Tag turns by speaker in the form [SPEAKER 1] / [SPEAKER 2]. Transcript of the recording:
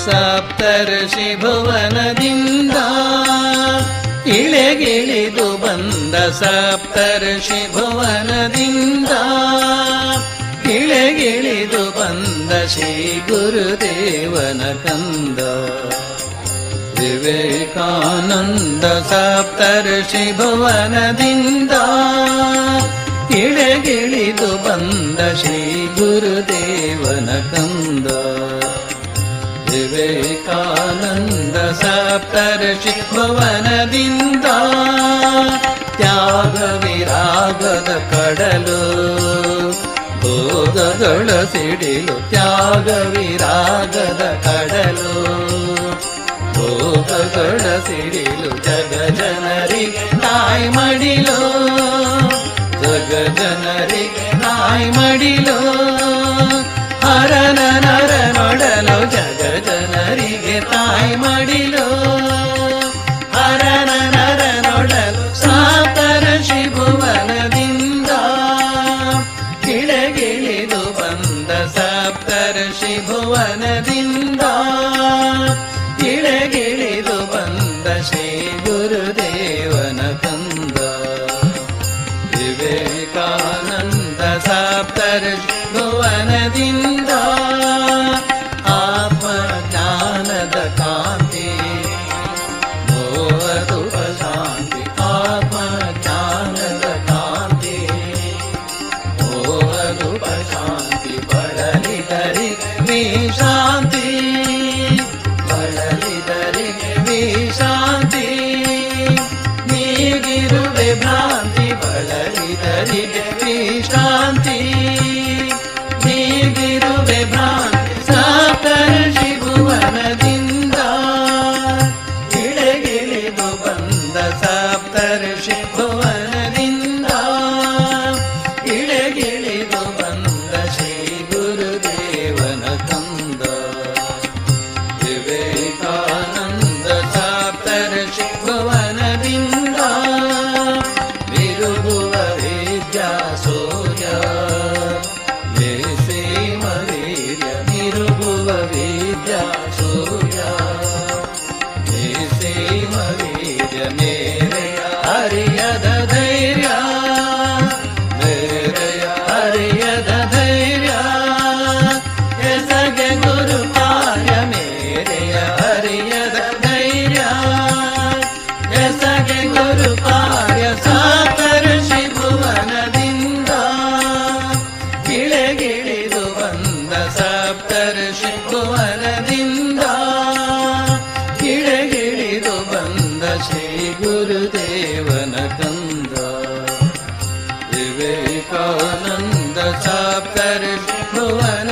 [SPEAKER 1] ಸಪ್ತರ್ಷಿ ಭುವನದಿಂದ ಇಳೆಗಿಳಿದು ಬಂದ ಸಪ್ತರ್ಷಿ ಭುವನದಿಂದ ಇಳೆಗಿಳಿದು ಬಂದ ಶ್ರೀ ಗುರುದೇವನ ಕಂದ ವಿವೇಕಾನಂದ ಸಪ್ತರ್ಷಿ ಭುವನದಿಂದ ಇಳೆಗಿಳಿದು ಬಂದ ಶ್ರೀ ಗುರುದೇವನ ಕಂದ ವಿವೇಕಾನಂದ ಸಪ್ತರ್ಷಿ ಭುವನದಿಂದ ತ್ಯಾಗ ವಿರಾಗದ ಕಡಲು ಭೋಗಗಳ ಸಿಡಿಲು ತ್ಯಾಗ ವಿರಾಗದ ಕಡಲು ಭೋಗಗಳ ಸಿಡಿಲು ಜಗ ಜನರಿಗೆ ತಾಯಿ ಮಡಿಲು ಜಗ ಜನರಿಗೆ ತಾಯಿ ಮಡಿಲು ಹರನ ನರ ನೋಡಲು ಜಗ ಜನರಿಗೆ ತಾಯಿ ಮಡಿಲು ಹರನ ನರ ನೋಡಲು ಸಪ್ತರ್ಷಿ ಭುವನದಿಂದ ಇಳೆಗಿಳಿದು ಬಂದ ಸಪ್ತರ್ಷಿ ಭುವನದಿಂದ ಇಳೆಗಿಳಿದು ಬಂದ ಶ್ರೀ ಗುರುದೇವನ ಕಂದ ವಿವೇಕಾನಂದ ಸಪ್ತರ್ಷಿ ಭುವನದಿಂದ ಆತ್ಮಜ್ಞಾನದ ಕಾಂತಿ ಮೋಹದುಪ ಶಾಂತಿ ಆತ್ಮಜ್ಞಾನದ ಕಾಂತಿ ಮೋಹದುಪ ಶಾಂತಿ ಬಳಲಿದರಿ ಶಾಂತಿ ಬಳಲಿದರಿಗೆ ಶಾಂತಿ ನೀಗಿರುವೆ ಭ್ರಾಂತಿ ಬಳಲಿದರಿಗೆ ಶಾಂತಿ ನೀಗಿರುವೆ ಭ್ರಾಂತಿ ಸಪ್ತರ್ಷಿ ಭುವನದಿಂದ ಇಳೆಗಿಳಿದು ಬಂದ ಸಪ್ತರ್ಷಿ ಭುವನದಿಂದ ಇಳೆಗಿಳಿದು ಬಂದ ಶ್ರೀ ಗುರುದೇವನ ಕಂದ ವಿವೇಕಾನಂದ ಸಪ್ತರ್ಷಿ ಭುವನದಿಂದ ವಿರುಗುವ ವಿದ್ಯಾ ಸೂರ್ಯ ಲೇಸೇಮವೀರ್ಯ ನಿರುಗುವ ವಿದ್ಯಾ ಸೂರ್ಯ ಲೇಸೇಮವೀರ್ಯ ಮೇರೆಯ ಹರಿಯದ ಧೈರ್ಯ ಮೇರೆಯ ಹರಿಯದ ಧೈರ್ಯ ಎಸಗೆ ಗುರು ಕಾರ್ಯ ಮೇರೆಯ ಹರಿಯದ ಧೈರ್ಯ ಎಸಗೆ ಗುರು ಕಾರ್ಯ ಸಪ್ತರ್ಷಿ ಭುವನದಿಂದ ಇಳೆಗಿಳಿದು ಬಂದ ಸಪ್ತರ್ಷಿ ಭುವನದಿಂದ ಇಳೆಗಿಳಿದು ಬಂದ ಶ್ರೀ ಗುರುದೇವನ ಕಂದ ವಿವೇಕಾನಂದ ಸಪ್ತರ್ಷಿ ಭುವನ